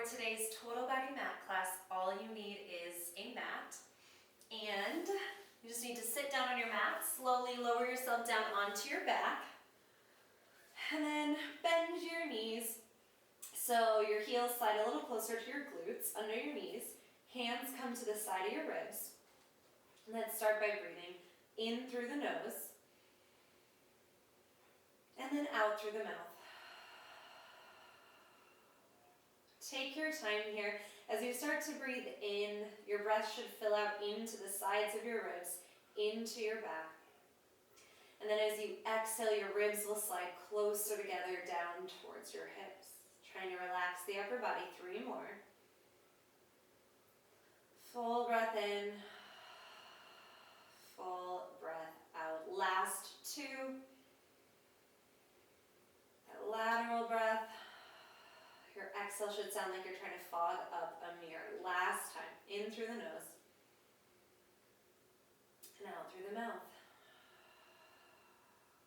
For today's total body mat class, all you need is a mat, and you just need to sit down on your mat, slowly lower yourself down onto your back, and then bend your knees so your heels slide a little closer to your glutes, under your knees, hands come to the side of your ribs. And let's start by breathing in through the nose, and then out through the mouth. Take your time here. As you start to breathe in, your breath should fill out into the sides of your ribs, into your back. And then as you exhale, your ribs will slide closer together down towards your hips. Trying to relax the upper body. 3 more. Full breath in, full breath out. Last 2. That lateral breath. Your exhale should sound like you're trying to fog up a mirror. Last time, in through the nose, and out through the mouth.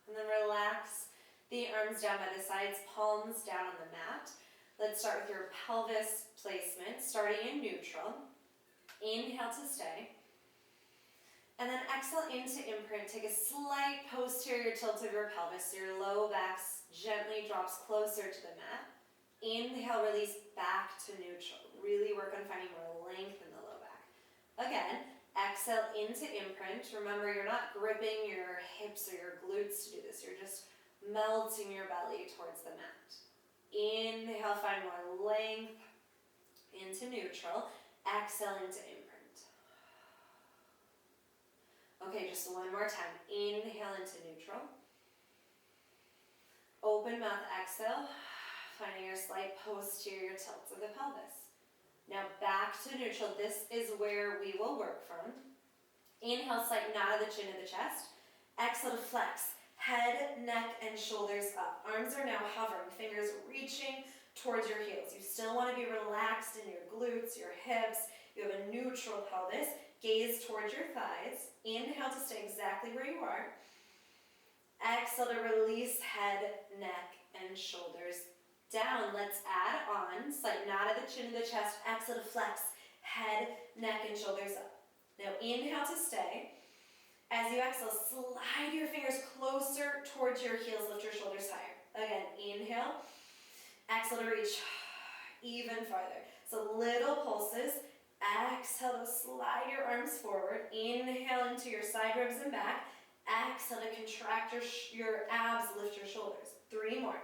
And then relax the arms down by the sides, palms down on the mat. Let's start with your pelvis placement, starting in neutral. Inhale to stay. And then exhale into imprint. Take a slight posterior tilt of your pelvis so your low back gently drops closer to the mat. Inhale, release back to neutral. Really work on finding more length in the low back. Again, exhale into imprint. Remember, you're not gripping your hips or your glutes to do this. You're just melting your belly towards the mat. Inhale, find more length into neutral. Exhale into imprint. Okay, just one more time. Inhale into neutral. Open mouth, exhale. Finding your slight posterior tilt of the pelvis. Now back to neutral. This is where we will work from. Inhale, slight nod of the chin to the chest. Exhale to flex. Head, neck, and shoulders up. Arms are now hovering. Fingers reaching towards your heels. You still want to be relaxed in your glutes, your hips. You have a neutral pelvis. Gaze towards your thighs. Inhale to stay exactly where you are. Exhale to release head, neck, and shoulders down. Let's add on. Slight nod of the chin to the chest. Exhale to flex. Head, neck, and shoulders up. Now inhale to stay. As you exhale, slide your fingers closer towards your heels. Lift your shoulders higher. Again, inhale. Exhale to reach even farther. So little pulses. Exhale to slide your arms forward. Inhale into your side ribs and back. Exhale to contract your abs. Lift your shoulders. 3 more.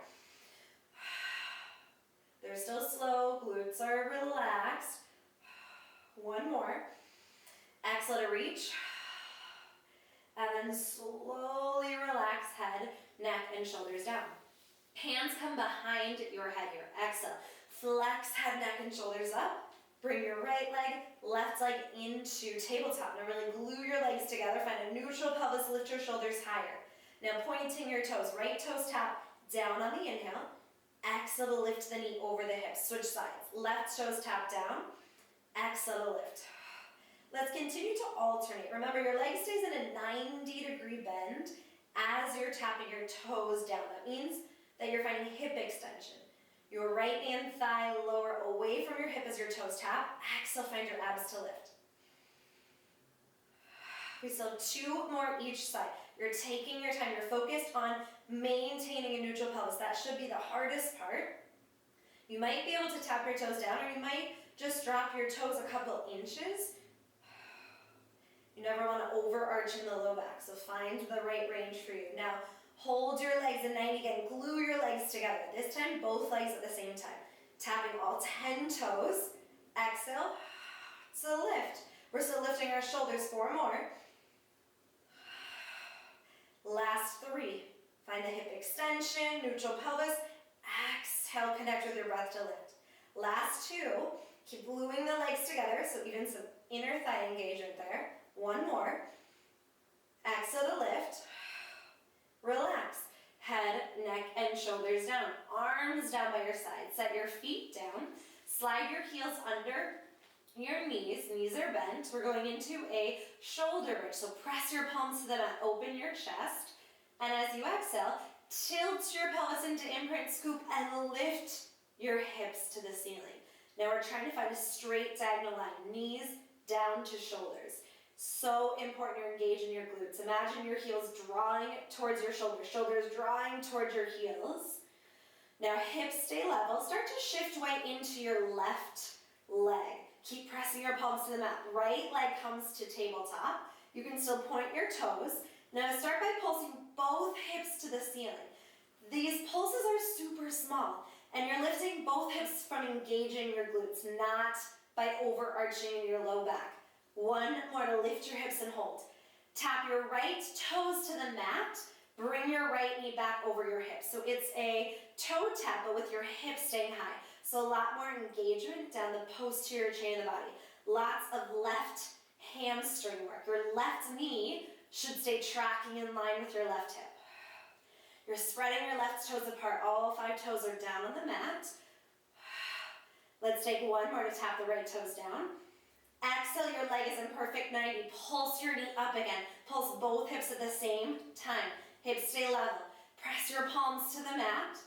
They're still slow, glutes are relaxed. 1 more. Exhale to reach. And then slowly relax head, neck, and shoulders down. Hands come behind your head here. Exhale. Flex head, neck, and shoulders up. Bring your right leg, left leg into tabletop. Now really glue your legs together. Find a neutral pelvis, lift your shoulders higher. Now pointing your toes. Right toes tap down on the inhale. Exhale to lift the knee over the hips. Switch sides. Left toes tap down. Exhale to lift. Let's continue to alternate. Remember, your leg stays in a 90-degree bend as you're tapping your toes down. That means that you're finding hip extension. Your right hand thigh lower away from your hip as your toes tap. Exhale, find your abs to lift. We still have 2 more each side. You're taking your time. You're focused on maintaining a neutral pelvis. That should be the hardest part. You might be able to tap your toes down, or you might just drop your toes a couple inches. You never want to overarch in the low back, so find the right range for you. Now, hold your legs in 90 again. Glue your legs together. This time, both legs at the same time. Tapping all 10 toes. Exhale to lift. We're still lifting our shoulders. 4 more. Last 3. Find the hip extension, neutral pelvis. Exhale, connect with your breath to lift. Last 2. Keep gluing the legs together, so even some inner thigh engagement there. 1 more. Exhale to lift. Relax. Head, neck, and shoulders down. Arms down by your side. Set your feet down. Slide your heels under your knees. Knees are bent. We're going into a shoulder bridge. So press your palms to the mat. Open your chest. And as you exhale, tilt your pelvis into imprint, scoop, and lift your hips to the ceiling. Now we're trying to find a straight diagonal line, knees down to shoulders. So important you're engaging your glutes. Imagine your heels drawing towards your shoulders, shoulders drawing towards your heels. Now hips stay level. Start to shift weight into your left leg. Keep pressing your palms to the mat. Right leg comes to tabletop. You can still point your toes. Now start by pulsing both hips to the ceiling. These pulses are super small, and you're lifting both hips from engaging your glutes, not by overarching your low back. One more to lift your hips and hold. Tap your right toes to the mat. Bring your right knee back over your hips. So it's a toe tap, but with your hips staying high. So a lot more engagement down the posterior chain of the body. Lots of left hamstring work. Your left knee should stay tracking in line with your left hip. You're spreading your left toes apart. All 5 toes are down on the mat. Let's take one more to tap the right toes down. Exhale, your leg is in perfect 90. Pulse your knee up again. Pulse both hips at the same time. Hips stay level. Press your palms to the mat.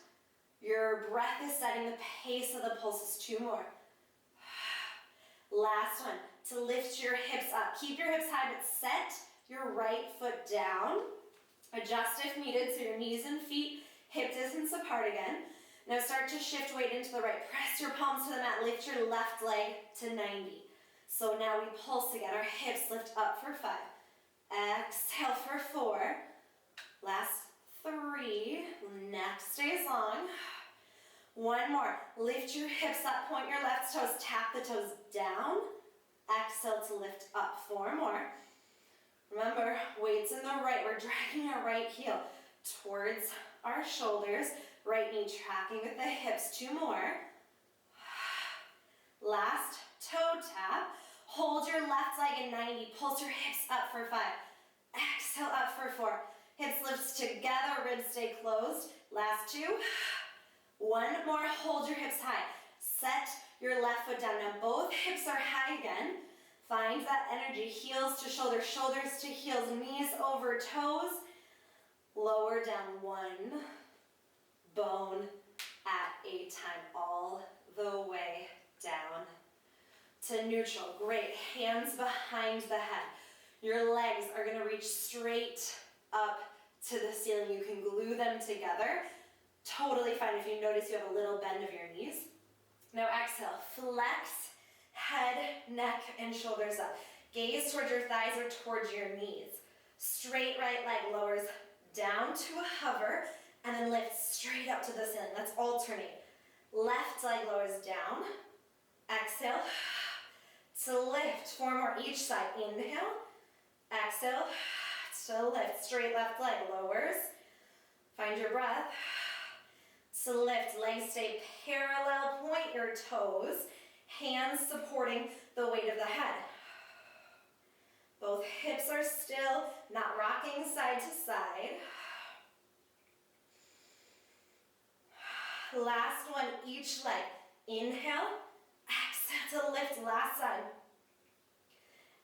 Your breath is setting the pace of the pulses. 2 more. Last one, to lift your hips up. Keep your hips high, but set your right foot down. Adjust if needed, so your knees and feet, hip distance apart again. Now start to shift weight into the right. Press your palms to the mat. Lift your left leg to 90. So now we pulse again. Our hips lift up for 5. Exhale for 4. Last 3. Neck stays long. One more. Lift your hips up. Point your left toes. Tap the toes down. Exhale to lift up. 4 more. Remember, weights in the right. We're dragging our right heel towards our shoulders. Right knee tracking with the hips. 2 more. Last toe tap. Hold your left leg in 90. Pulse your hips up for 5. Exhale up for 4. Hips lift together. Ribs stay closed. Last 2. One more. Hold your hips high. Set your left foot down. Now both hips are high again. Find that energy. Heels to shoulders, shoulders to heels, knees over toes. Lower down 1 bone at a time, all the way down to neutral. Great. Hands behind the head. Your legs are going to reach straight up to the ceiling. You can glue them together. Totally fine if you notice you have a little bend of your knees. Now exhale. Flex head, neck, and shoulders up. Gaze towards your thighs or towards your knees. Straight right leg lowers down to a hover and then lift straight up to the ceiling. Let's alternate. Left leg lowers down. Exhale to lift. 4 more each side. Inhale. Exhale to lift. Straight left leg lowers. Find your breath. To lift. Legs stay parallel. Point your toes. Hands supporting the weight of the head. Both hips are still, not rocking side to side. Last one, each leg. Inhale, exhale to lift, last side.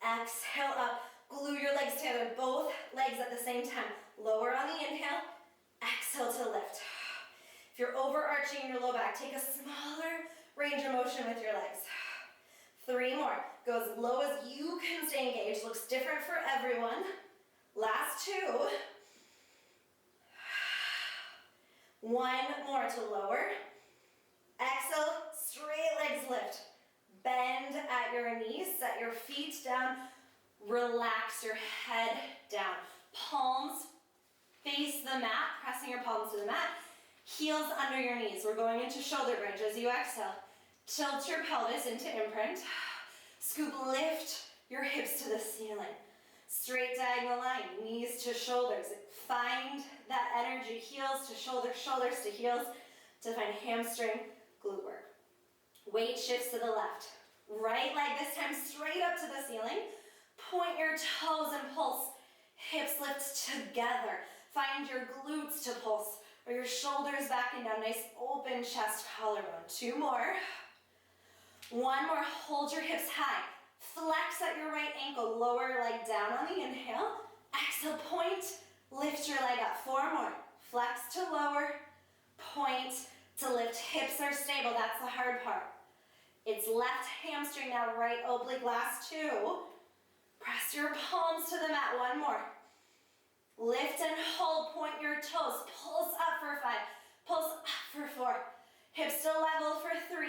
Exhale up, glue your legs together, both legs at the same time. Lower on the inhale, exhale to lift. If you're overarching your low back, take a smaller range of motion with your legs. 3 more. Go as low as you can stay engaged. Looks different for everyone. Last 2. 1 more to lower. Exhale, straight legs lift. Bend at your knees, set your feet down. Relax your head down. Palms face the mat, pressing your palms to the mat. Heels under your knees. We're going into shoulder bridge as you exhale. Tilt your pelvis into imprint. Scoop, lift your hips to the ceiling. Straight diagonal line, knees to shoulders. Find that energy, heels to shoulders, shoulders to heels, to find hamstring glute work. Weight shifts to the left. Right leg this time straight up to the ceiling. Point your toes and pulse. Hips lift together. Find your glutes to pulse, or your shoulders backing down. Nice open chest, collarbone. 2 more. 1 more. Hold your hips high. Flex at your right ankle. Lower leg down on the inhale. Exhale, point. Lift your leg up. 4 more. Flex to lower. Point to lift. Hips are stable. That's the hard part. It's left hamstring now, right oblique, last 2. Press your palms to the mat, 1 more. Lift and hold, point your toes, pulse up for 5, pulse up for 4. Hips to level for 3.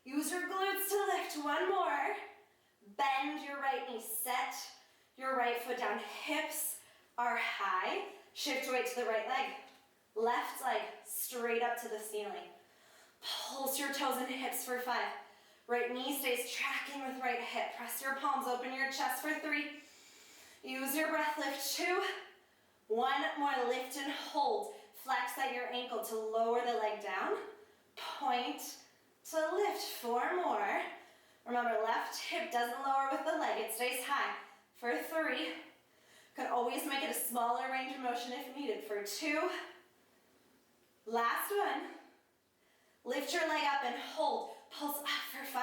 Use your glutes to lift, 1 more. Bend your right knee, set your right foot down. Hips are high. Shift weight to the right leg. Left leg straight up to the ceiling. Pulse your toes and hips for 5. Right knee stays tracking with right hip. Press your palms, open your chest for 3. Use your breath, lift 2. 1 more, lift and hold. Flex at your ankle to lower the leg down. Point to lift, 4 more. Remember, left hip doesn't lower with the leg, it stays high. For 3. Could always make it a smaller range of motion if needed. For 2. Last one. Lift your leg up and hold. Pulse up for 5.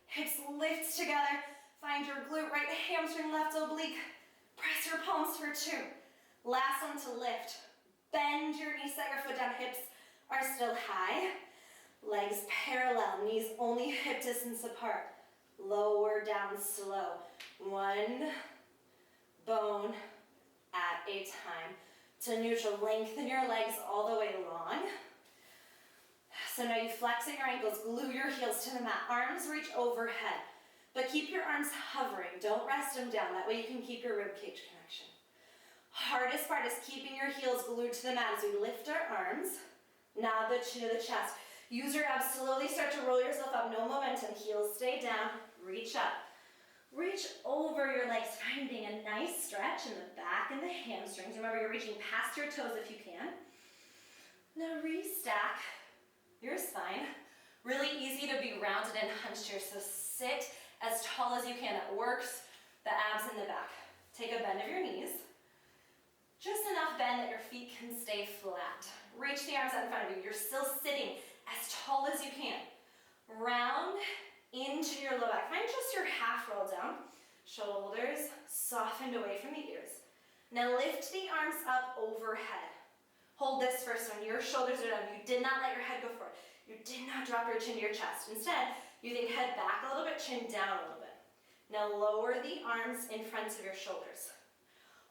Hips lift together. Find your glute, right hamstring, left oblique. Press your palms for 2. Last one to lift. Bend your knees, set your foot down. Hips are still high. Legs parallel, knees only hip distance apart. Lower down slow. 1 bone at a time. To neutral, lengthen your legs all the way long. So now you flex at your ankles, glue your heels to the mat. Arms reach overhead, but keep your arms hovering. Don't rest them down. That way you can keep your rib cage connection. Hardest part is keeping your heels glued to the mat as we lift our arms. Nod the chin to the chest. Use your abs, slowly start to roll yourself up. No momentum, heels stay down. Reach up. Reach over your legs, finding a nice stretch in the back and the hamstrings. Remember, you're reaching past your toes if you can. Now restack your spine. Really easy to be rounded and hunched here, so sit as tall as you can. That works the abs in the back. Take a bend of your knees. Just enough bend that your feet can stay flat. Reach the arms out in front of you. You're still sitting as tall as you can. Round into your low back. Find just your half roll down. Shoulders softened away from the ears. Now lift the arms up overhead. Hold this first one. Your shoulders are down. You did not let your head go forward. You did not drop your chin to your chest. Instead, you think head back a little bit, chin down a little bit. Now lower the arms in front of your shoulders.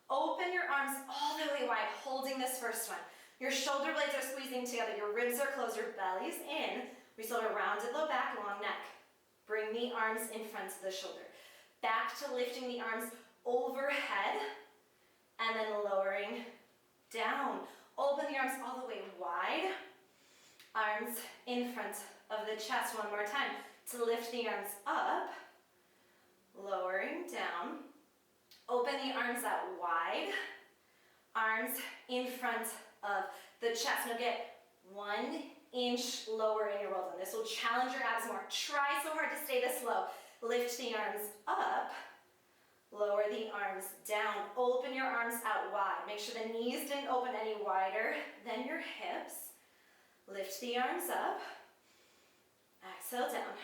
Open your arms all the way wide, holding this first one. Your shoulder blades are squeezing together. Your ribs are closed. Your belly's in. We still have a rounded low back, long neck. Bring the arms in front of the shoulder. Back to lifting the arms overhead and then lowering down. Open the arms all the way wide. Arms in front of the chest. One more time. To lift the arms up, lowering down. Open the arms out wide. Arms in front of the chest. Now get 1 inch lower in your roll down. This will challenge your abs more. Try so hard to stay this low. Lift the arms up. Lower the arms down. Open your arms out wide. Make sure the knees didn't open any wider than your hips. Lift the arms up. Exhale down.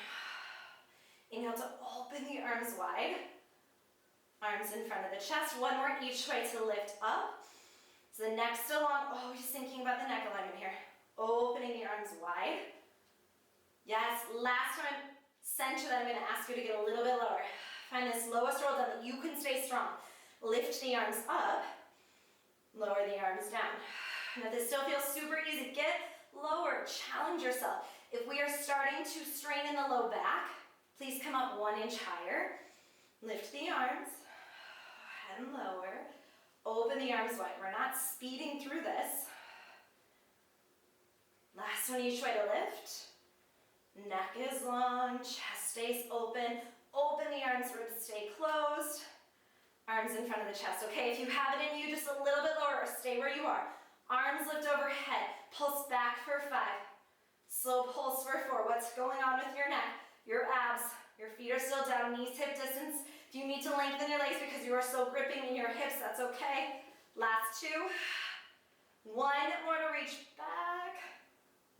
Inhale to open the arms wide. Arms in front of the chest. 1 more each way to lift up. So the neck still long. Always thinking about the neck alignment here. Opening the arms wide. Yes, last time, center that I'm going to ask you to get a little bit lower. Find this lowest roll down that you can stay strong. Lift the arms up. Lower the arms down. Now this still feels super easy. Get lower. Challenge yourself. If we are starting to strain in the low back, please come up 1 inch higher. Lift the arms. And lower. Open the arms wide. We're not speeding through this. Last one each way to lift. Neck is long, chest stays open. Open the arms, ribs stay closed. Arms in front of the chest. Okay, if you have it in you, just a little bit lower, or stay where you are. Arms lift overhead. Pulse back for 5. Slow pulse for 4. What's going on with your neck? Your abs. Your feet are still down, knees hip distance. If you need to lengthen your legs because you are still gripping in your hips, that's okay. Last 2. 1 more to reach back.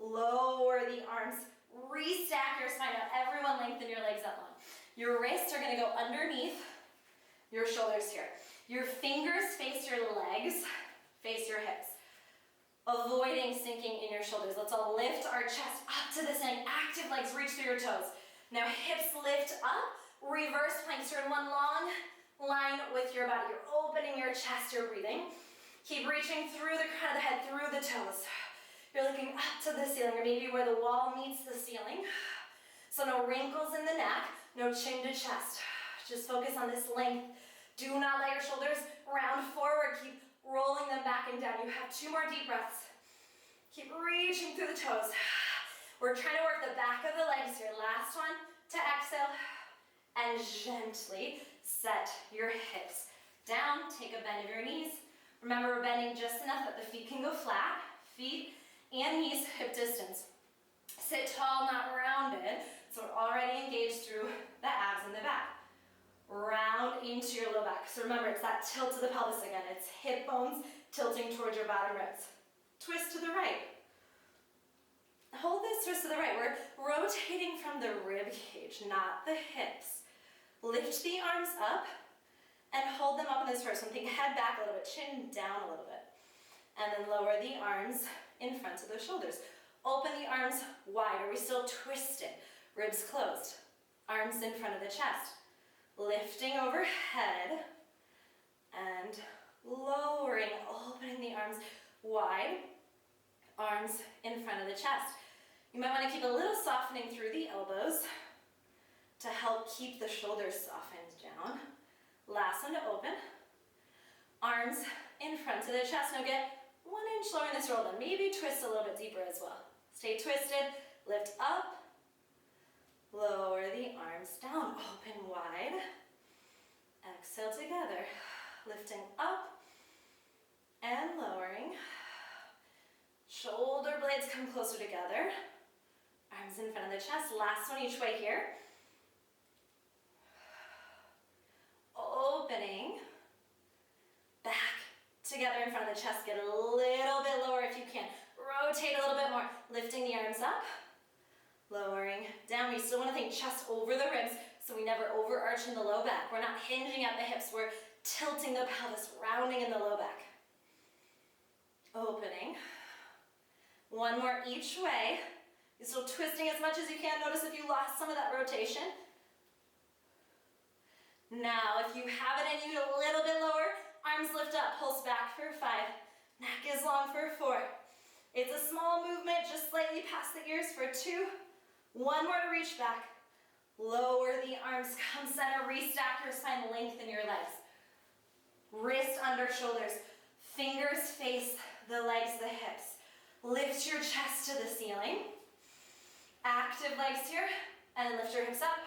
Lower the arms. Restack your spine. Now everyone lengthen your legs up long. Your wrists are going to go underneath your shoulders here. Your fingers face your legs, face your hips. Avoiding sinking in your shoulders. Let's all lift our chest up to the ceiling. Active legs, reach through your toes. Now hips lift up, reverse plank. So you're in one long line with your body. You're opening your chest, you're breathing. Keep reaching through the crown of the head, through the toes. You're looking up to the ceiling, or maybe where the wall meets the ceiling. So no wrinkles in the neck, no chin to chest. Just focus on this length. Do not let your shoulders round forward. Keep rolling them back and down. You have 2 more deep breaths. Keep reaching through the toes. We're trying to work the back of the legs here. Last one to exhale. And gently set your hips down. Take a bend of your knees. Remember, we're bending just enough that the feet can go flat. Feet and knees hip distance. Sit tall, not rounded. So we're already engaged through the abs in the back. Round into your low back. So remember, it's that tilt to the pelvis again. It's hip bones tilting towards your bottom ribs. Twist to the right. Hold this twist to the right. We're rotating from the rib cage, not the hips. Lift the arms up and hold them up in this first one. Think head back a little bit, chin down a little bit. And then lower the arms in front of the shoulders. Open the arms wide. Are we still twisted? Ribs closed. Arms in front of the chest. Lifting overhead and lowering, opening the arms wide. Arms in front of the chest. You might want to keep a little softening through the elbows to help keep the shoulders softened down. Last one to open. Arms in front of the chest. Now get 1 inch lower in this roll, then maybe twist a little bit deeper as well. Stay twisted, lift up, lower the arms down, open wide. Exhale together, lifting up and lowering. Shoulder blades come closer together. Arms in front of the chest. Last one each way here. Opening. Back together in front of the chest. Get a little bit lower if you can. Rotate a little bit more. Lifting the arms up. Lowering down. We still want to think chest over the ribs so we never overarch in the low back. We're not hinging at the hips. We're tilting the pelvis, rounding in the low back. Opening. 1 more each way. You're still twisting as much as you can. Notice if you lost some of that rotation. Now, if you have it in you a little bit lower, arms lift up, pulse back for 5. Neck is long for 4. It's a small movement, just slightly past the ears for 2. 1 more to reach back. Lower the arms, come center, restack your spine, lengthen your legs. Wrist under shoulders, fingers face the legs, the hips. Lift your chest to the ceiling. Active legs here, and lift your hips up.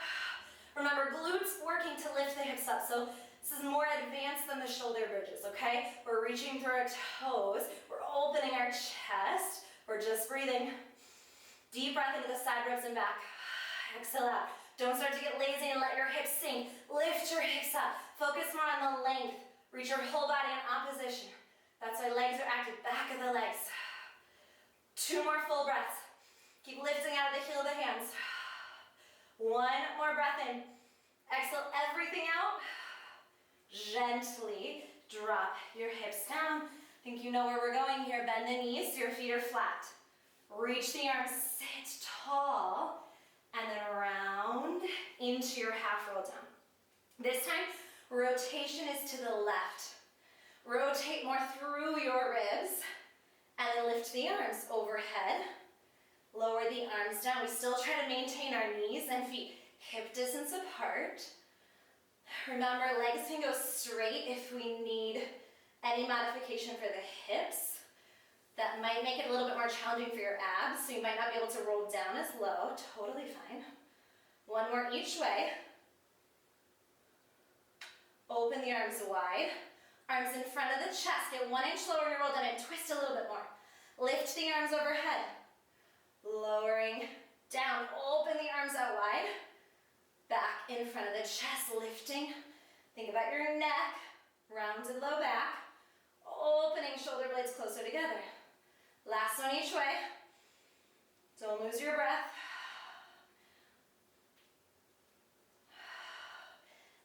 Remember, glutes working to lift the hips up, so this is more advanced than the shoulder bridges, okay? We're reaching through our toes, we're opening our chest, we're just breathing. Deep breath into the side ribs and back. Exhale out. Don't start to get lazy and let your hips sink. Lift your hips up. Focus more on the length. Reach your whole body in opposition. That's why legs are active, back of the legs. 2 more full breaths. Keep lifting out of the heel of the hands. 1 more breath in. Exhale everything out. Gently drop your hips down. I think you know where we're going here. Bend the knees so your feet are flat. Reach the arms, sit tall, and then round into your half roll down. This time, rotation is to the left. Rotate more through your ribs, and then lift the arms overhead. Lower the arms down. We still try to maintain our knees and feet hip distance apart. Remember, legs can go straight if we need any modification for the hips. That might make it a little bit more challenging for your abs, so you might not be able to roll down as low. Totally fine. 1 more each way. Open the arms wide. Arms in front of the chest. Get 1 inch lower in your roll down and twist a little bit more. Lift the arms overhead. Lowering down. Open the arms out wide. Back in front of the chest, lifting. Think about your neck. Rounded low back. Opening shoulder blades closer together. Last one each way. Don't lose your breath.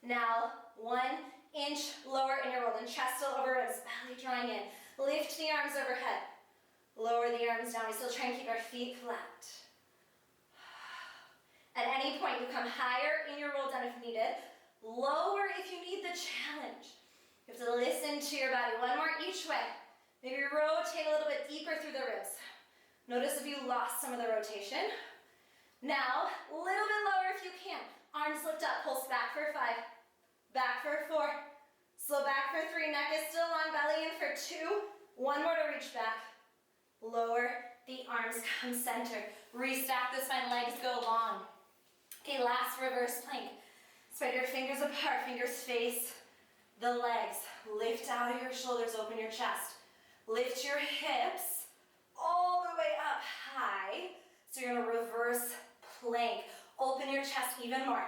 Now, 1 inch lower in your roll, then chest still over ribs, belly drawing in. Lift the arms overhead. Lower the arms down. We still try and keep our feet flat. At any point, you come higher in your roll down if needed, lower if you need the challenge. You have to listen to your body. One more each way. Maybe rotate a little bit deeper through the ribs. Notice if you lost some of the rotation. Now, a little bit lower if you can. Arms lift up, pulse back for 5, back for 4, slow back for 3, neck is still long, belly in for 2, one more to reach back. Lower, the arms come center. Restack the spine, legs go long. Okay, last reverse plank. Spread your fingers apart, fingers face the legs. Lift out of your shoulders, open your chest. Lift your hips all the way up high. So you're gonna reverse plank. Open your chest even more.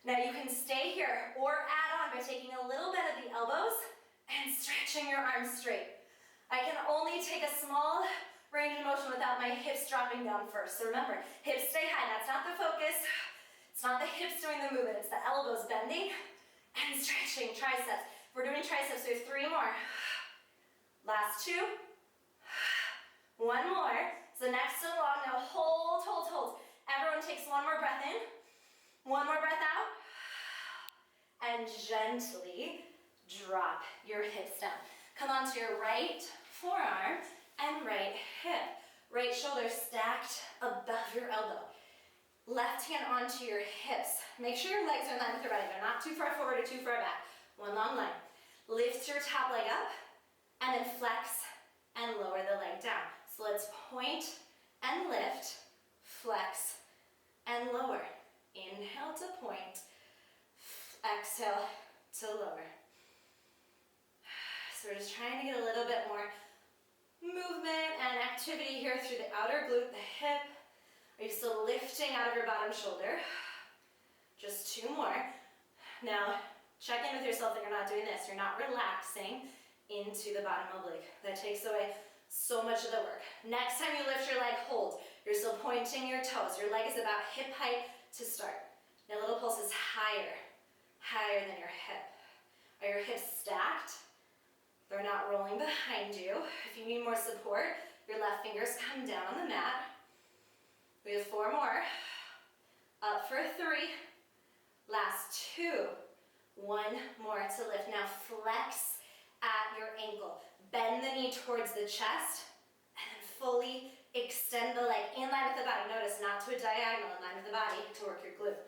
Now you can stay here or add on by taking a little bit of the elbows and stretching your arms straight. I can only take a small range of motion without my hips dropping down first. So remember, hips stay high. That's not the focus. It's not the hips doing the movement. It's the elbows bending and stretching triceps. We're doing triceps. We have 3 more. Last 2. 1 more. So next to long. Now hold, hold, hold. Everyone takes 1 more breath in. 1 more breath out. And gently drop your hips down. Come onto your right forearm and right hip. Right shoulder stacked above your elbow. Left hand onto your hips. Make sure your legs are in line with your body. They're not too far forward or too far back. One long line. Lift your top leg up and then flex and lower the leg down. So let's point and lift, flex and lower. Inhale to point, exhale to lower. So we're just trying to get a little bit more movement and activity here through the outer glute, the hip. Are you still lifting out of your bottom shoulder? Just 2 more. Now, check in with yourself that you're not doing this. You're not relaxing into the bottom oblique. That takes away so much of the work. Next time you lift your leg, hold. You're still pointing your toes. Your leg is about hip height to start. Now, little pulses higher, higher than your hip. Are your hips stacked? They're not rolling behind you. If you need more support, your left fingers come down on the mat. We have 4 more. Up for 3. Last 2. 1 more to lift. Now flex at your ankle. Bend the knee towards the chest and then fully extend the leg in line with the body. Notice not to a diagonal, in line with the body to work your glute.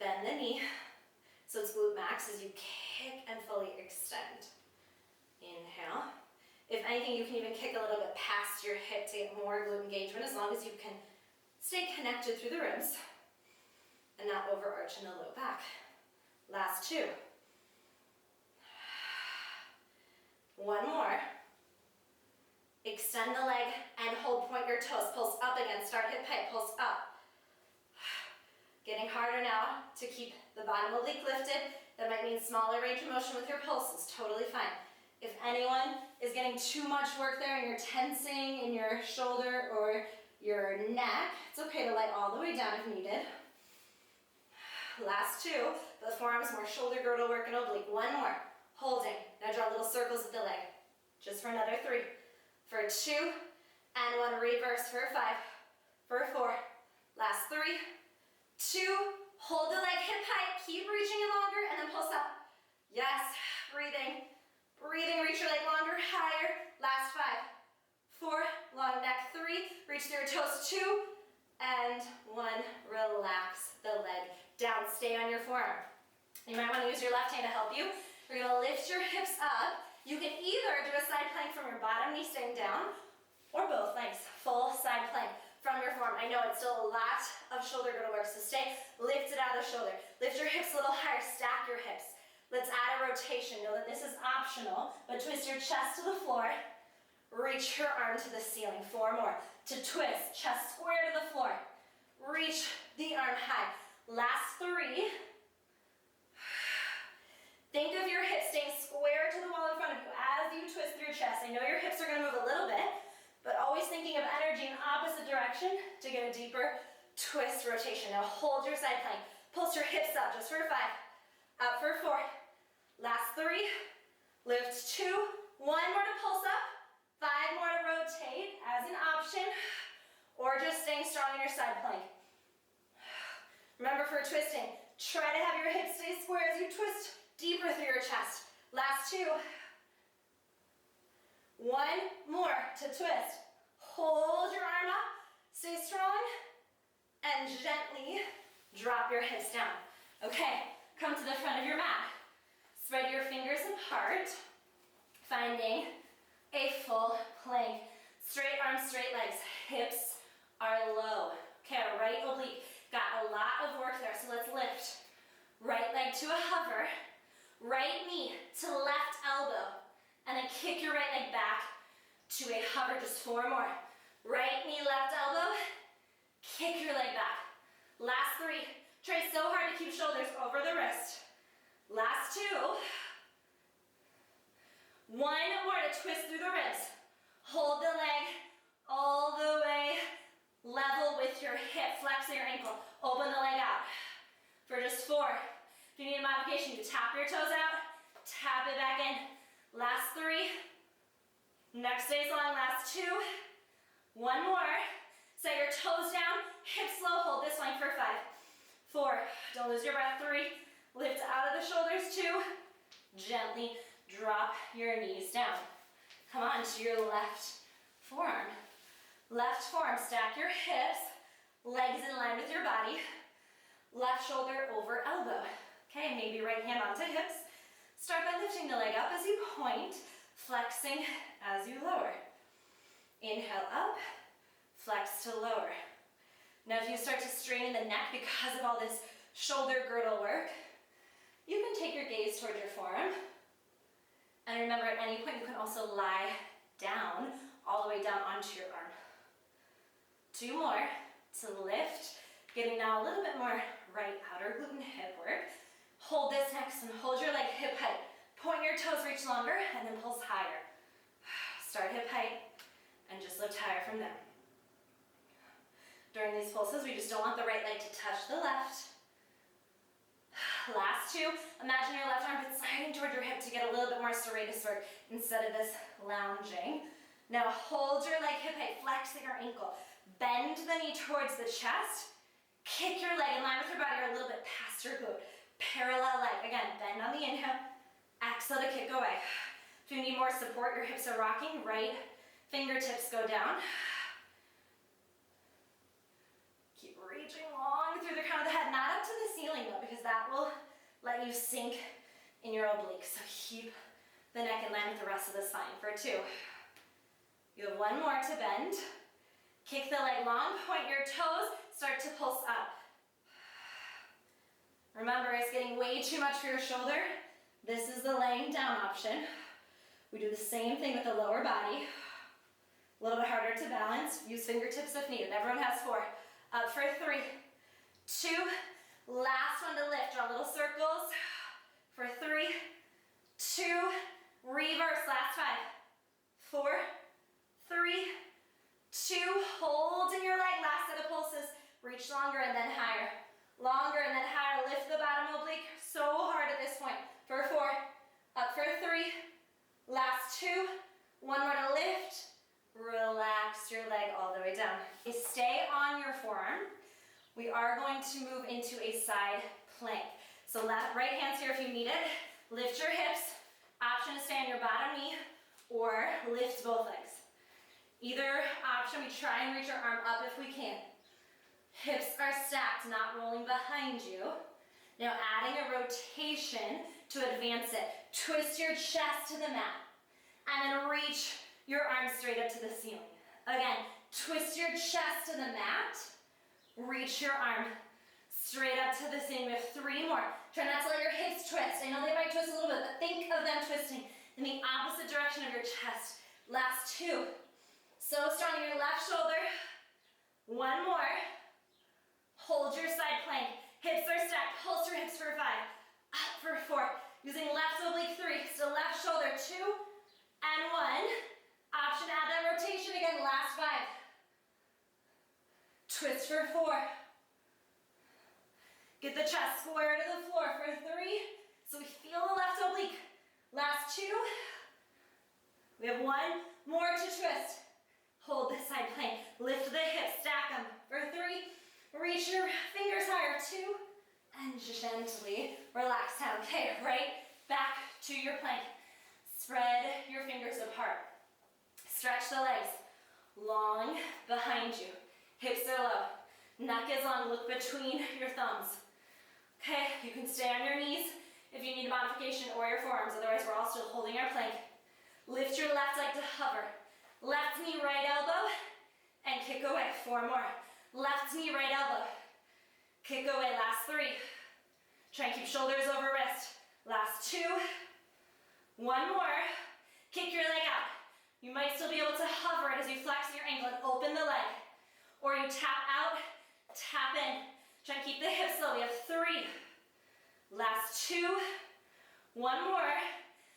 Bend the knee so it's glute max as you kick and fully extend. Inhale. If anything, you can even kick a little bit past your hip to get more glute engagement as long as you can stay connected through the ribs and not overarch in the low back. Last 2. 1 more. Extend the leg and hold, point your toes. Pulse up again, start hip height, pulse up. Getting harder now to keep the bottom oblique lifted. That might mean smaller range of motion with your pulses, totally fine. If anyone is getting too much work there and you're tensing in your shoulder or your neck, it's okay to light all the way down if needed. Last 2, the forearms, more shoulder girdle work and oblique. 1 more, holding. Now draw little circles with the leg. Just for another 3. For 2, and 1, reverse for 5, for 4. Last 3, 2, hold the leg hip height, keep reaching it longer, and then pulse up. Yes, breathing. Breathing, reach your leg longer, higher. Last 5, 4, long neck, 3, reach through your toes, 2, and 1, relax the leg down, stay on your forearm. You might want to use your left hand to help you. You're going to lift your hips up. You can either do a side plank from your bottom knee staying down, or both legs, full side plank from your forearm. I know it's still a lot of shoulder girdle work, so stay lifted out of the shoulder. Lift your hips a little higher, stack your hips. Let's add a rotation. Know that this is optional, but twist your chest to the floor. Reach your arm to the ceiling. 4 more. To twist, chest square to the floor. Reach the arm high. Last 3. Think of your hips staying square to the wall in front of you as you twist through your chest. I know your hips are going to move a little bit, but always thinking of energy in opposite direction to get a deeper twist rotation. Now hold your side plank. Pulse your hips up just for 5. Up for 4. Last 3. Lift 2. 1 more to pulse up. 5 more to rotate as an option, or just staying strong in your side plank. Remember, for twisting, try to have your hips stay square as you twist deeper through your chest. Last 2. 1 more to twist. Hold your arm up, stay strong, and gently drop your hips down. Okay, come to the front of your mat. Spread your fingers apart, finding a full plank. Straight arms, straight legs. Hips are low. Okay, our right oblique got a lot of work there, so let's lift. Right leg to a hover, right knee to left elbow, and then kick your right leg back to a hover. Just 4 more. Right knee, left elbow, kick your leg back. Last 3. Try so hard to keep shoulders over the wrist. Last 2. 1 more to twist through the ribs. Hold the leg all the way level with your hip. Flex your ankle. Open the leg out. For just 4. If you need a modification, you tap your toes out, tap it back in. Last 3. Next stays long. Last 2. 1 more. Set your toes down, hips low. Hold this one for 5. 4. Don't lose your breath. 3. Lift out of the shoulders. 2. Gently drop your knees down. Come on to your left forearm. Left forearm, stack your hips, legs in line with your body. Left shoulder over elbow. Okay, maybe right hand onto hips. Start by lifting the leg up as you point, flexing as you lower. Inhale up, flex to lower. Now if you start to strain in the neck because of all this shoulder girdle work, you can take your gaze toward your forearm. And remember, at any point you can also lie down, all the way down onto your arm. 2 more to lift, getting now a little bit more right outer glute and hip work. Hold this next and hold your leg hip height. Point your toes, reach longer, and then pulse higher. Start hip height, and just lift higher from there. During these pulses, we just don't want the right leg to touch the left. Last 2, imagine your left armpit sliding toward your hip to get a little bit more serratus work instead of this lounging. Now hold your leg hip height, flexing your ankle. Bend the knee towards the chest. Kick your leg in line with your body or a little bit past your glute. Parallel leg. Again, bend on the inhale. Exhale to kick away. If you need more support, your hips are rocking, right fingertips go down. Keep reaching long through the crown of the head, not up to the ceiling though, because that will let you sink in your obliques. So keep the neck in line with the rest of the spine for 2. You have 1 more to bend. Kick the leg long, point your toes, start to pulse up. Remember, it's getting way too much for your shoulder. This is the laying down option. We do the same thing with the lower body. A little bit harder to balance. Use fingertips if needed. Everyone has 4. Up for 3, 2, last one to lift. Draw little circles for 3, 2, reverse, last 5, 4, 3, 2, hold in your leg, last set of pulses. Reach longer and then higher. Longer and then higher. Lift the bottom oblique so hard at this point. For 4, up for 3, last 2, 1 more to lift. Relax your leg all the way down. Stay on your forearm. We are going to move into a side plank. So right hand's here if you need it. Lift your hips. Option to stay on your bottom knee or lift both legs. Either option, we try and reach our arm up if we can. Hips are stacked, not rolling behind you. Now adding a rotation to advance it. Twist your chest to the mat and then reach your arms straight up to the ceiling. Again, twist your chest to the mat, reach your arm straight up to the ceiling. We have 3 more. Try not to let your hips twist. I know they might twist a little bit, but think of them twisting in the opposite direction of your chest. Last 2. So strong in your left shoulder. 1 more. Hold your side plank. Hips are stacked. Pulse your hips for 5. Up for 4. Using left oblique 3. So left shoulder 2 and 1. Option, add that rotation again, last 5. Twist for 4. Get the chest square to the floor for 3. So we feel the left oblique. Last 2. We have 1 more to twist. Hold this side plank. Lift the hips, stack them for 3. Reach your fingers higher, 2, and gently relax down. Okay, right back to your plank. Spread your fingers apart. Stretch the legs, long behind you. Hips are low, neck is long, look between your thumbs. Okay, you can stay on your knees if you need a modification, or your forearms, otherwise we're all still holding our plank. Lift your left leg to hover. Left knee, right elbow, and kick away. 4 more. Left knee, right elbow. Kick away, last 3. Try and keep shoulders over wrist. Last 2. 1 more. Kick your leg out. You might still be able to hover it as you flex your ankle and open the leg. Or you tap out, tap in. Try and keep the hips low. We have 3. Last 2. 1 more.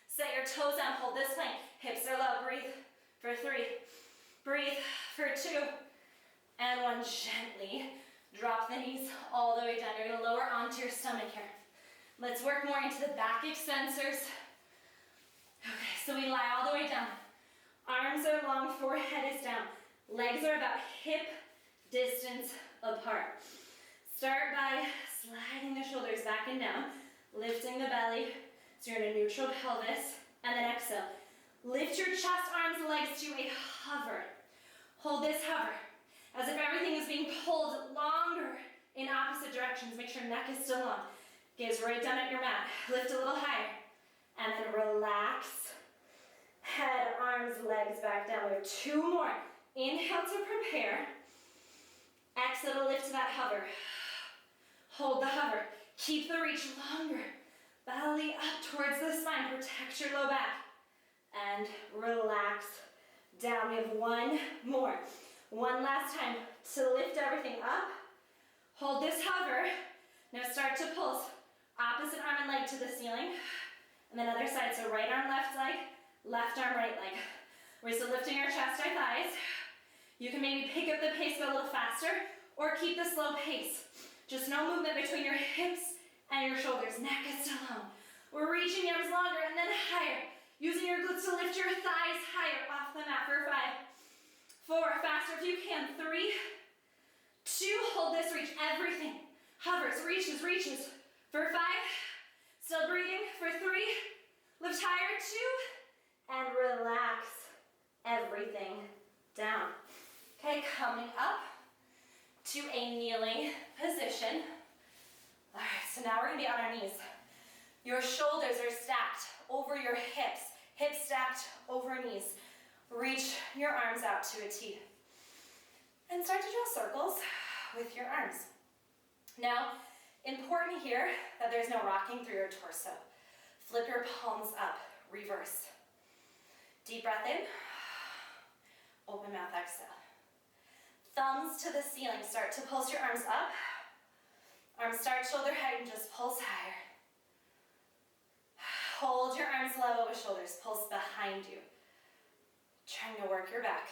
Set your toes down, hold this plank. Hips are low, breathe for 3. Breathe for 2. And 1, gently drop the knees all the way down. You're gonna lower onto your stomach here. Let's work more into the back extensors. Okay, so we lie all the way down. Arms are long, forehead is down. Legs are about hip distance apart. Start by sliding the shoulders back and down, lifting the belly, so you're in a neutral pelvis, and then exhale. Lift your chest, arms, and legs to a hover. Hold this hover, as if everything is being pulled longer in opposite directions. Make sure neck is still long. Gaze right down at your mat. Lift a little higher, and then relax. Head, arms, legs back down. We have 2 more. Inhale to prepare. Exhale to lift to that hover. Hold the hover. Keep the reach longer. Belly up towards the spine. Protect your low back. And relax down. We have 1 more. 1 last time to lift everything up. Hold this hover. Now start to pulse. Opposite arm and leg to the ceiling. And then other side. So right arm, left leg. Left arm, right leg. We're still lifting our chest, our thighs. You can maybe pick up the pace, go a little faster, or keep the slow pace. Just no movement between your hips and your shoulders. Neck is still long. We're reaching the arms longer and then higher. Using your glutes to lift your thighs higher off the mat for 5, 4, faster if you can. 3, 2, hold this reach. Everything hovers, reaches, reaches. For 5, still breathing. For 3, lift higher. 2, and relax everything down. Okay, coming up to a kneeling position. All right, so now we're gonna be on our knees. Your shoulders are stacked over your hips, hips stacked over knees. Reach your arms out to a T. And start to draw circles with your arms. Now, important here that there's no rocking through your torso. Flip your palms up, reverse. Deep breath in, open mouth, exhale. Thumbs to the ceiling, start to pulse your arms up. Arms start shoulder height and just pulse higher. Hold your arms level with shoulders, pulse behind you. Trying to work your back.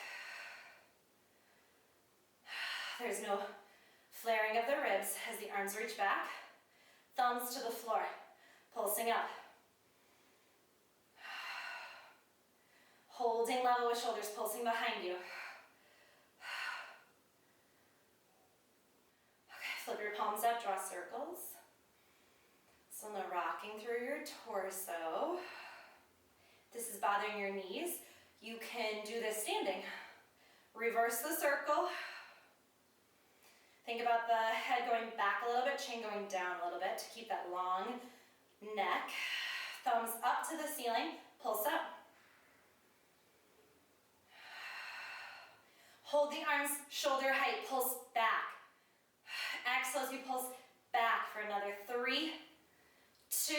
There's no flaring of the ribs as the arms reach back. Thumbs to the floor, pulsing up. Holding level with shoulders, pulsing behind you. Okay, flip your palms up, draw circles. So no rocking through your torso. If this is bothering your knees, you can do this standing. Reverse the circle. Think about the head going back a little bit, chin going down a little bit to keep that long neck. Thumbs up to the ceiling, pulse up. Hold the arms shoulder height, pulse back. Exhale as you pulse back for another 3, 2,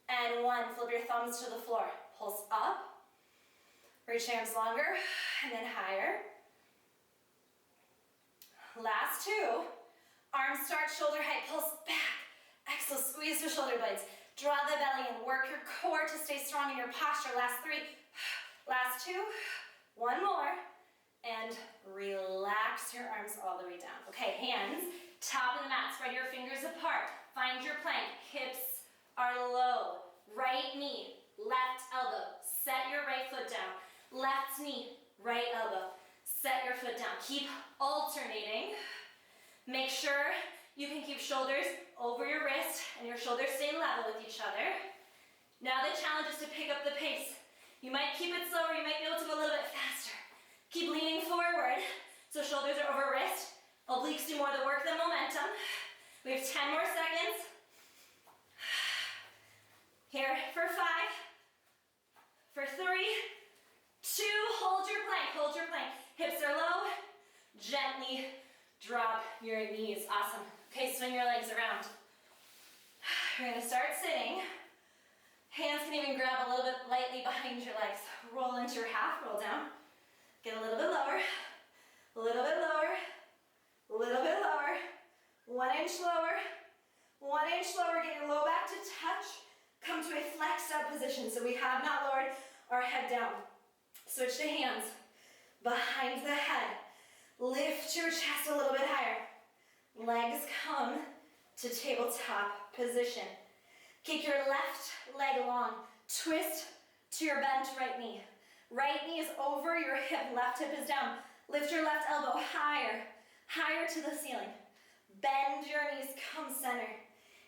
and 1. Flip your thumbs to the floor. Pulse up. Reach arms longer, and then higher. Last 2. Arms start shoulder height, pulse back. Exhale, squeeze the shoulder blades. Draw the belly in. Work your core to stay strong in your posture. Last 3. Last 2. 1 more. And relax your arms all the way down. Okay, hands, top of the mat. Spread your fingers apart. Find your plank. Hips are low. Right knee, left elbow. Set your right foot down. Left knee, right elbow. Set your foot down. Keep alternating. Make shoulders over your wrist and your shoulders stay level with each other. Now the challenge is to pick up the pace. You might keep it slower, you might be able to go a little bit faster. Keep leaning forward, so shoulders are over wrist. Obliques do more of the work than momentum. We have 10 more seconds. Here for 5, for 3, 2, hold your plank, hold your plank. Hips are low, gently drop your knees. Awesome. Okay, swing your legs around. You're gonna start sitting. Hands can even grab a little bit lightly behind your legs. Roll into your half, roll down. Get a little bit lower, a little bit lower, a little bit lower. 1 inch lower, 1 inch lower. Get your low back to touch. Come to a flexed up position. So we have not lowered our head down. Switch to hands behind the head. Lift your chest a little bit higher. Legs come to tabletop position. Kick your left leg long. Twist to your bent right knee. Right knee is over your hip. Left hip is down. Lift your left elbow higher, higher to the ceiling. Bend your knees, come center.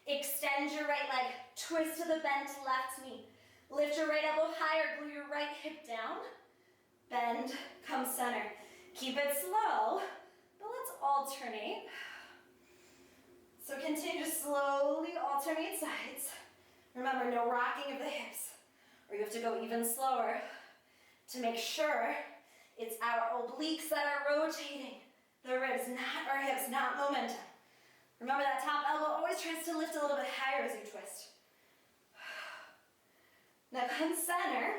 Extend your right leg. Twist to the bent left knee. Lift your right elbow higher. Glue your right hip down. Bend, come center. Keep it slow, but let's alternate. So continue to slowly alternate sides. Remember, no rocking of the hips, or you have to go even slower to make sure it's our obliques that are rotating. The ribs, not our hips, not momentum. Remember that top elbow always tries to lift a little bit higher as you twist. Now come center.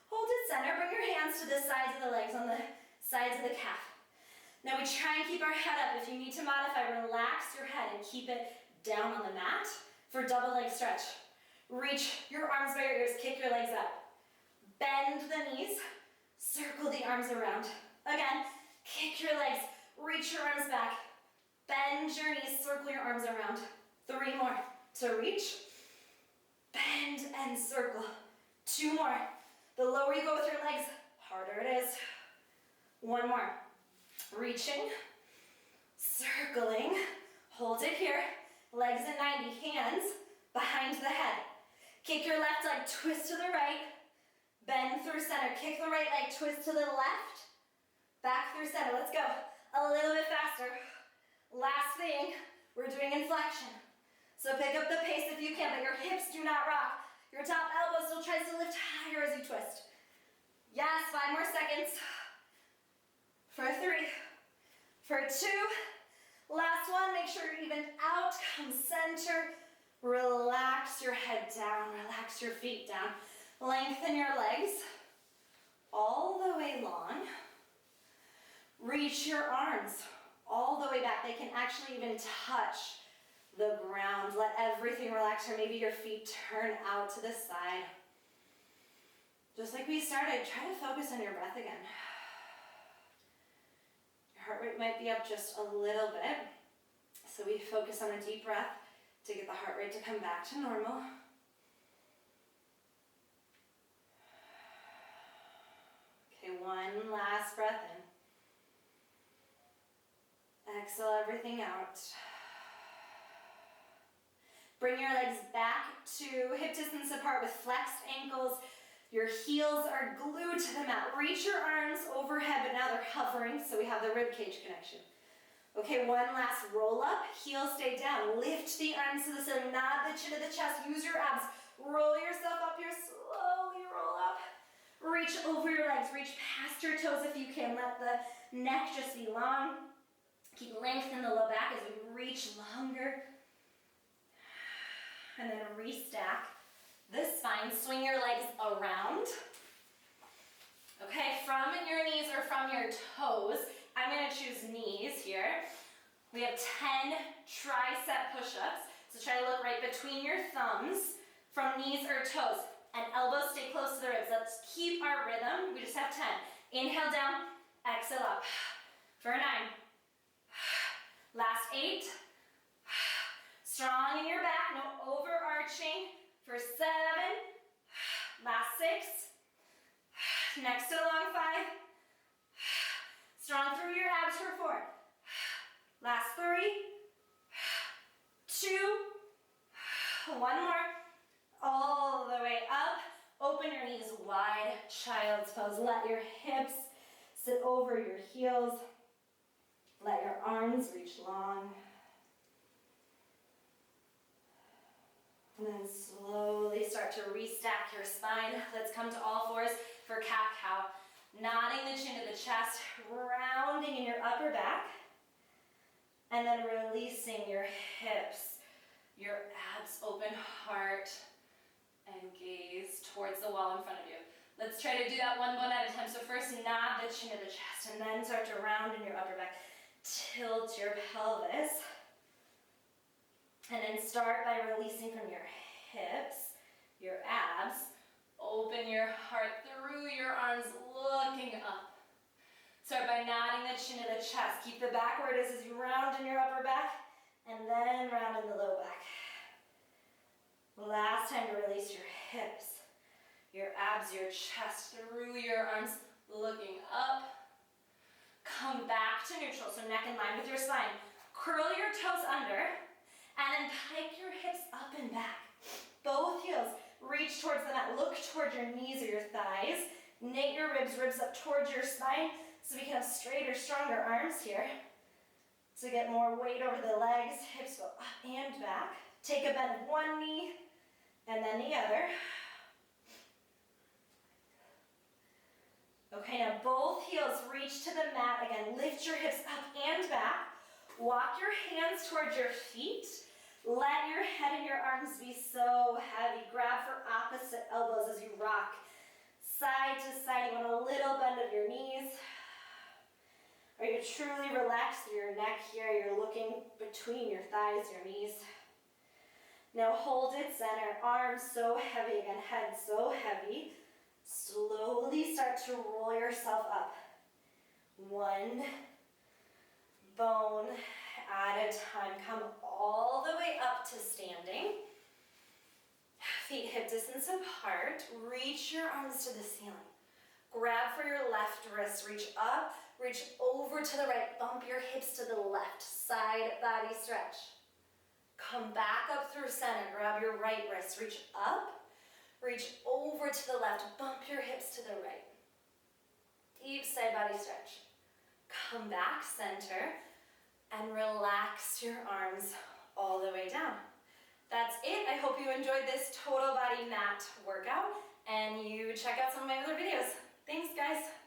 Hold it center. Bring your hands to the sides of the legs, on the sides of the calf. Now we try and keep our head up. If you need to modify, relax your head and keep it down on the mat for double leg stretch. Reach your arms by your ears. Kick your legs up. Bend the knees. Circle the arms around. Again, kick your legs. Reach your arms back. Bend your knees. Circle your arms around. 3 more to reach. Bend and circle. 2 more. The lower you go with your legs, harder it is. 1 more. Reaching, circling, hold it here. Legs at 90, hands behind the head. Kick your left leg, twist to the right. Bend through center. Kick the right leg, twist to the left. Back through center. Let's go. A little bit faster. Last thing, we're doing inflection. So pick up the pace if you can, but your hips do not rock. Your top elbow still tries to lift higher as you twist. Yes, 5 more seconds. For 3, for 2, last one. Make sure you're even out, come center. Relax your head down, relax your feet down. Lengthen your legs all the way long. Reach your arms all the way back. They can actually even touch the ground. Let everything relax, or maybe your feet turn out to the side. Just like we started, try to focus on your breath again. Your heart rate might be up just a little bit, so we focus on a deep breath to get the heart rate to come back to normal. Okay, 1 last breath in. Exhale everything out. Bring your legs back to hip distance apart with flexed ankles. Your heels are glued to the mat. Reach your arms overhead, but now they're hovering, so we have the rib cage connection. Okay, 1 last roll up. Heels stay down. Lift the arms to the ceiling. Nod the chin to the chest. Use your abs. Roll yourself up here. Slowly roll up. Reach over your legs. Reach past your toes if you can. Let the neck just be long. Keep lengthening the low back as we reach longer. And then restack the spine. Swing your legs around. Okay, from your knees or from your toes, I'm going to choose knees here. We have 10 tricep push-ups. So try to look right between your thumbs from knees or toes. And elbows stay close to the ribs. Let's keep our rhythm. We just have 10. Inhale down, exhale up. For 9. Last 8. Strong in your back, no overarching. For 7. Last 6. Next to long 5. Strong through your abs for 4. Last 3. 2, one more, all the way up. Open your knees wide, child's pose. Let your hips sit over your heels. Let your arms reach long. And then slowly start to restack your spine. Let's come to all fours for cat-cow. Nodding the chin to the chest, rounding in your upper back, and then releasing your hips, your abs, open heart, and gaze towards the wall in front of you. Let's try to do that one at a time. So first, nod the chin to the chest, and then start to round in your upper back. Tilt your pelvis, and then start by releasing from your hips, your abs. Open your heart through your arms, looking up. Start by nodding the chin to the chest. Keep the back where it is as you round in your upper back, and then round in the low back. Last time to release your hips, your abs, your chest, through your arms, looking up. Come back to neutral, so neck in line with your spine. Curl your toes under, and then pike your hips up and back. Both heels reach towards the mat. Look towards your knees or your thighs. Knit your ribs up towards your spine so we can have straighter, stronger arms here. To get more weight over the legs, hips go up and back. Take a bend of one knee and then the other. Okay, now both heels reach to the mat. Again, lift your hips up and back. Walk your hands towards your feet. Let your head and your arms be so heavy. Grab for opposite elbows as you rock. Side to side, you want a little bend of your knees. Are you truly relaxed through your neck here? You're looking between your thighs, your knees. Now hold it center, arms so heavy, again, head so heavy. Slowly start to roll yourself up. One bone at a time. Come all the way up to standing. Feet hip distance apart. Reach your arms to the ceiling. Grab for your left wrist. Reach up, reach over to the right. Bump your hips to the left. Side body stretch. Come back up through center. Grab your right wrist. Reach up, reach over to the left. Bump your hips to the right. Deep side body stretch. Come back center and relax your arms all the way down. That's it. I hope you enjoyed this total body mat workout and you check out some of my other videos. Thanks, guys.